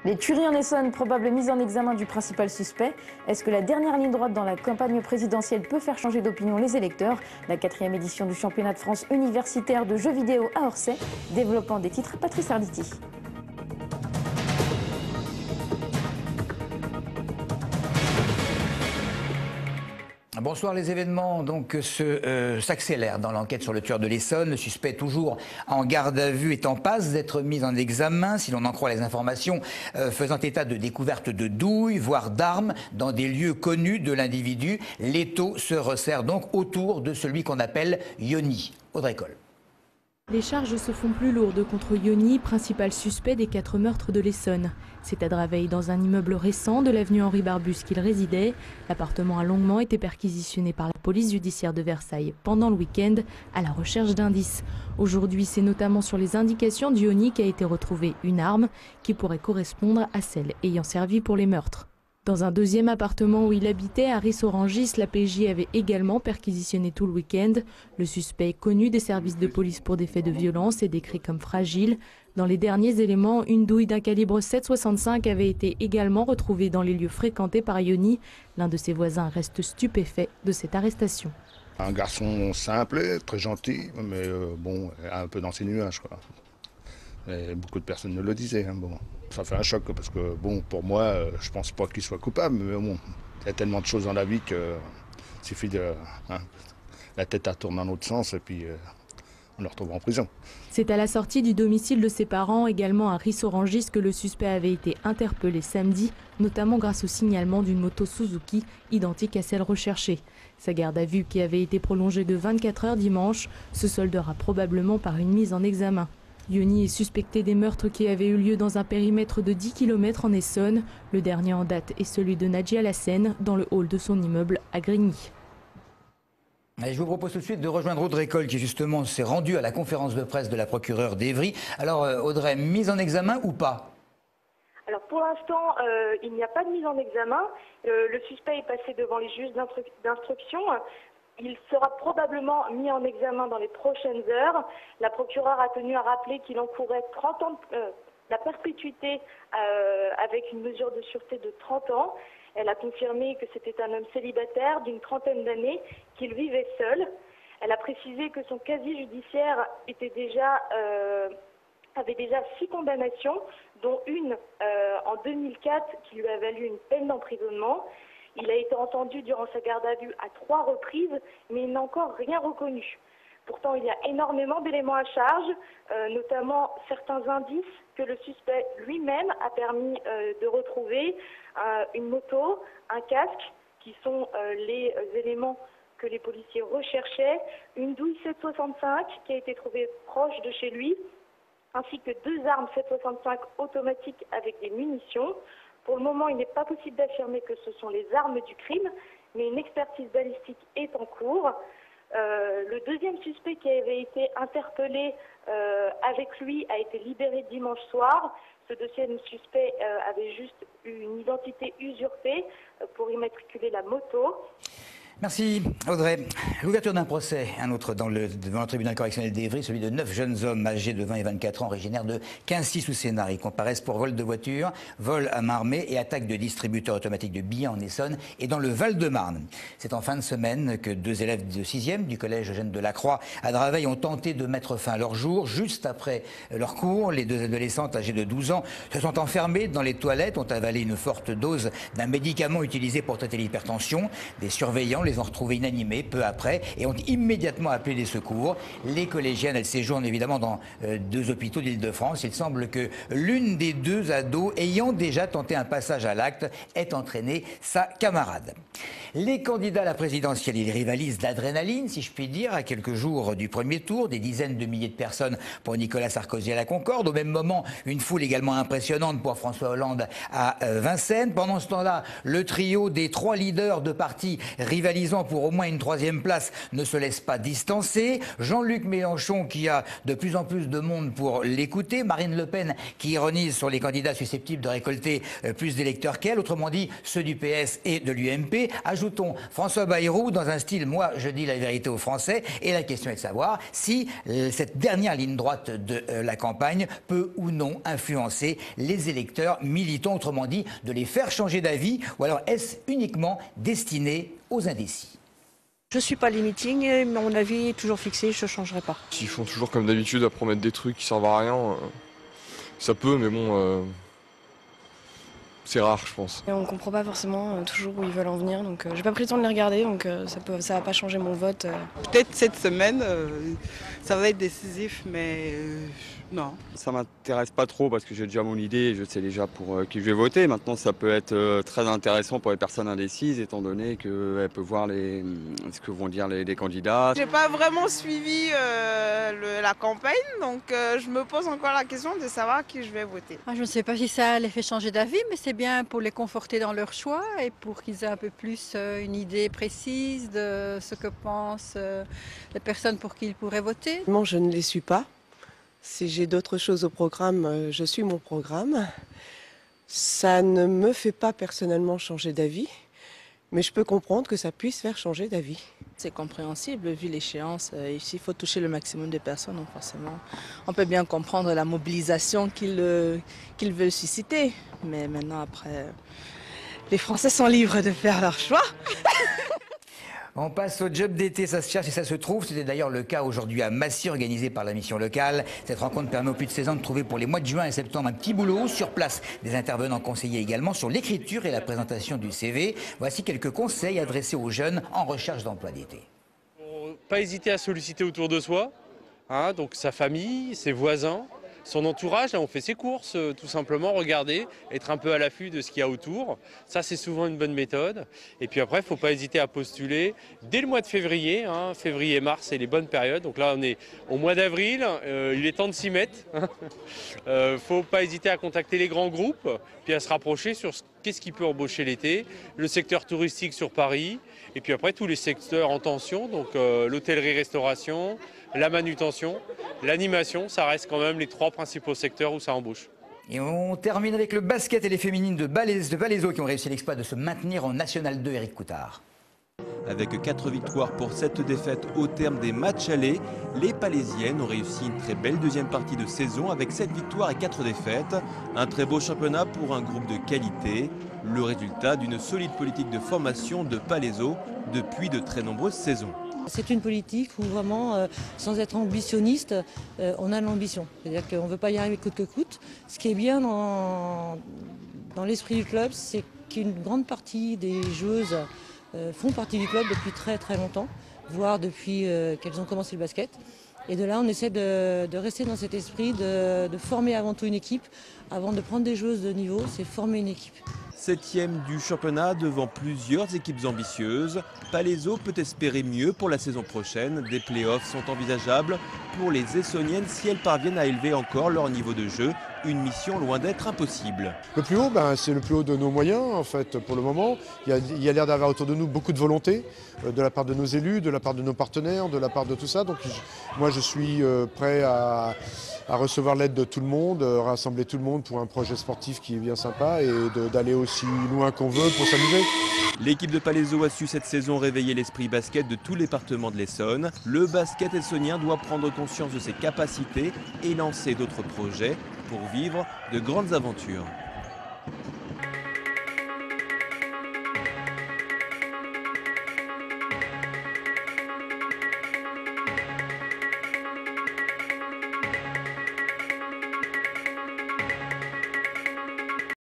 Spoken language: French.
Les tueries en Essonne, probable mise en examen du principal suspect. Est-ce que la dernière ligne droite dans la campagne présidentielle peut faire changer d'opinion les électeurs? La 4e édition du championnat de France universitaire de jeux vidéo à Orsay, développant des titres Patrice Arditi. Bonsoir. Les événements s'accélèrent dans l'enquête sur le tueur de l'Essonne. Le suspect toujours en garde à vue est en passe d'être mis en examen, si l'on en croit les informations faisant état de découverte de douilles, voire d'armes, dans des lieux connus de l'individu. L'étau se resserre donc autour de celui qu'on appelle Yoni. Audrey Coll. Les charges se font plus lourdes contre Yoni, principal suspect des 4 meurtres de l'Essonne. C'est à Draveil, dans un immeuble récent de l'avenue Henri Barbus qu'il résidait. L'appartement a longuement été perquisitionné par la police judiciaire de Versailles pendant le week-end à la recherche d'indices. Aujourd'hui, c'est notamment sur les indications de Yoni qu'a été retrouvée une arme qui pourrait correspondre à celle ayant servi pour les meurtres. Dans un deuxième appartement où il habitait, à Ris-Orangis, la PJ avait également perquisitionné tout le week-end. Le suspect est connu des services de police pour des faits de violence et décrit comme fragile. Dans les derniers éléments, une douille d'un calibre 7,65 avait été également retrouvée dans les lieux fréquentés par Yoni. L'un de ses voisins reste stupéfait de cette arrestation. Un garçon simple, très gentil, mais bon, un peu dans ses nuages, quoi. Et beaucoup de personnes me le disaient. Bon. Ça fait un choc parce que, bon, pour moi, je pense pas qu'il soit coupable, mais bon, il y a tellement de choses dans la vie qu'il suffit de. La tête tourne dans l'autre sens et puis on le retrouve en prison. C'est à la sortie du domicile de ses parents, également à Ris-Orangis, que le suspect avait été interpellé samedi, notamment grâce au signalement d'une moto Suzuki identique à celle recherchée. Sa garde à vue, qui avait été prolongée de 24 heures dimanche, se soldera probablement par une mise en examen. Yoni est suspecté des meurtres qui avaient eu lieu dans un périmètre de 10 km en Essonne. Le dernier en date est celui de Nadji Alassane dans le hall de son immeuble à Grigny. Et je vous propose tout de suite de rejoindre Audrey Coll qui justement s'est rendue à la conférence de presse de la procureure d'Évry. Alors Audrey, mise en examen ou pas? Alors pour l'instant, il n'y a pas de mise en examen. Le suspect est passé devant les juges d'instruction. Il sera probablement mis en examen dans les prochaines heures. La procureure a tenu à rappeler qu'il encourait 30 ans la perpétuité avec une mesure de sûreté de 30 ans. Elle a confirmé que c'était un homme célibataire d'une trentaine d'années, qu'il vivait seul. Elle a précisé que son casier judiciaire avait déjà 6 condamnations, dont une en 2004 qui lui a valu une peine d'emprisonnement. Il a été entendu durant sa garde à vue à 3 reprises, mais il n'a encore rien reconnu. Pourtant, il y a énormément d'éléments à charge, notamment certains indices que le suspect lui-même a permis de retrouver, une moto, un casque, qui sont les éléments que les policiers recherchaient, une douille 7,65 qui a été trouvée proche de chez lui, ainsi que 2 armes 7,65 automatiques avec des munitions. Pour le moment, il n'est pas possible d'affirmer que ce sont les armes du crime, mais une expertise balistique est en cours. Le deuxième suspect qui avait été interpellé avec lui a été libéré dimanche soir. Ce deuxième suspect avait juste eu une identité usurpée pour immatriculer la moto. Merci Audrey. L'ouverture d'un procès, un autre devant le tribunal correctionnel d'Évry, celui de 9 jeunes hommes âgés de 20 et 24 ans, originaires de Quincy sous Sénart. Ils comparaissent pour vol de voiture, vol à main armée et attaque de distributeur automatique de billets en Essonne et dans le Val-de-Marne. C'est en fin de semaine que 2 élèves de 6e du collège Eugène Delacroix à Draveil ont tenté de mettre fin à leur jour. Juste après leur cours, les 2 adolescentes âgées de 12 ans se sont enfermées dans les toilettes, ont avalé une forte dose d'un médicament utilisé pour traiter l'hypertension. Des surveillants les ont retrouvés inanimés peu après et ont immédiatement appelé les secours. Les collégiennes, elles séjournent évidemment dans 2 hôpitaux d'Île-de-France. Il semble que l'une des 2 ados ayant déjà tenté un passage à l'acte ait entraîné sa camarade. Les candidats à la présidentielle, ils rivalisent d'adrénaline, si je puis dire, à quelques jours du premier tour. Des dizaines de milliers de personnes pour Nicolas Sarkozy à la Concorde. Au même moment, une foule également impressionnante pour François Hollande à Vincennes. Pendant ce temps-là, le trio des 3 leaders de partis rivalisent rivalisant pour au moins une 3e place, ne se laisse pas distancer. Jean-Luc Mélenchon qui a de plus en plus de monde pour l'écouter. Marine Le Pen qui ironise sur les candidats susceptibles de récolter plus d'électeurs qu'elle, autrement dit ceux du PS et de l'UMP. Ajoutons François Bayrou dans un style « moi je dis la vérité aux Français ». Et la question est de savoir si cette dernière ligne droite de la campagne peut ou non influencer les électeurs militants, autrement dit de les faire changer d'avis, ou alors est-ce uniquement destiné aux indécis? Je ne suis pas les meetings et mon avis est toujours fixé, je ne changerai pas. S'ils font toujours comme d'habitude à promettre des trucs qui servent à rien, ça peut, mais bon, c'est rare, je pense. Et on ne comprend pas forcément toujours où ils veulent en venir, donc j'ai pas pris le temps de les regarder, donc ça va pas changer mon vote. Peut-être cette semaine, ça va être décisif, mais non. Ça m'intéresse pas trop parce que j'ai déjà mon idée et je sais déjà pour qui je vais voter. Maintenant, ça peut être très intéressant pour les personnes indécises, étant donné qu'elles peuvent voir ce que vont dire les candidats. J'ai pas vraiment suivi la campagne, donc je me pose encore la question de savoir qui je vais voter. Je ne sais pas si ça les fait changer d'avis, mais c'est bien pour les conforter dans leur choix et pour qu'ils aient un peu plus une idée précise de ce que pensent les personnes pour qui ils pourraient voter. Moi, je ne les suis pas. Si j'ai d'autres choses au programme, je suis mon programme. Ça ne me fait pas personnellement changer d'avis, mais je peux comprendre que ça puisse faire changer d'avis. C'est compréhensible vu l'échéance. Ici, il faut toucher le maximum de personnes, donc forcément. On peut bien comprendre la mobilisation qu'ils veulent susciter. Mais maintenant, après, les Français sont libres de faire leur choix. On passe au job d'été, ça se cherche et ça se trouve. C'était d'ailleurs le cas aujourd'hui à Massy, organisé par la mission locale. Cette rencontre permet aux plus de 16 ans de trouver pour les mois de juin et septembre un petit boulot. Sur place, des intervenants conseillés également sur l'écriture et la présentation du CV. Voici quelques conseils adressés aux jeunes en recherche d'emploi d'été. Pas hésiter à solliciter autour de soi, donc sa famille, ses voisins, son entourage. Là, on fait ses courses, tout simplement, regarder, être un peu à l'affût de ce qu'il y a autour. Ça, c'est souvent une bonne méthode. Et puis après, il ne faut pas hésiter à postuler dès le mois de février. Février-mars, c'est les bonnes périodes. Donc là, on est au mois d'avril. Il est temps de s'y mettre. Il ne faut pas hésiter à contacter les grands groupes, puis à se rapprocher sur qu'est-ce qui peut embaucher l'été, le secteur touristique sur Paris, et puis après, tous les secteurs en tension, donc l'hôtellerie-restauration, la manutention, l'animation, ça reste quand même les 3 principaux secteurs où ça embauche. Et on termine avec le basket et les féminines de Palaiseau qui ont réussi l'exploit de se maintenir en National 2, Eric Coutard. Avec 4 victoires pour 7 défaites au terme des matchs allés, les Palaisiennes ont réussi une très belle deuxième partie de saison avec 7 victoires et 4 défaites. Un très beau championnat pour un groupe de qualité, le résultat d'une solide politique de formation de Palaiseau depuis de très nombreuses saisons. C'est une politique où vraiment, sans être ambitionniste, on a l'ambition. C'est-à-dire qu'on ne veut pas y arriver coûte que coûte. Ce qui est bien dans l'esprit du club, c'est qu'une grande partie des joueuses font partie du club depuis très très longtemps, voire depuis qu'elles ont commencé le basket. Et de là, on essaie de rester dans cet esprit, de former avant tout une équipe. Avant de prendre des joueuses de niveau, c'est former une équipe. 7e du championnat devant plusieurs équipes ambitieuses. Palaiseau peut espérer mieux pour la saison prochaine. Des playoffs sont envisageables pour les Essonniennes si elles parviennent à élever encore leur niveau de jeu. Une mission loin d'être impossible. Le plus haut, c'est le plus haut de nos moyens en fait pour le moment. Il y a l'air d'avoir autour de nous beaucoup de volonté de la part de nos élus, de la part de nos partenaires, de la part de tout ça. Donc moi je suis prêt à recevoir l'aide de tout le monde, rassembler tout le monde pour un projet sportif qui est bien sympa et d'aller aussi loin qu'on veut pour s'amuser. L'équipe de Palaiseau a su cette saison réveiller l'esprit basket de tout le département de l'Essonne. Le basket essonnien doit prendre conscience de ses capacités et lancer d'autres projets pour vivre de grandes aventures.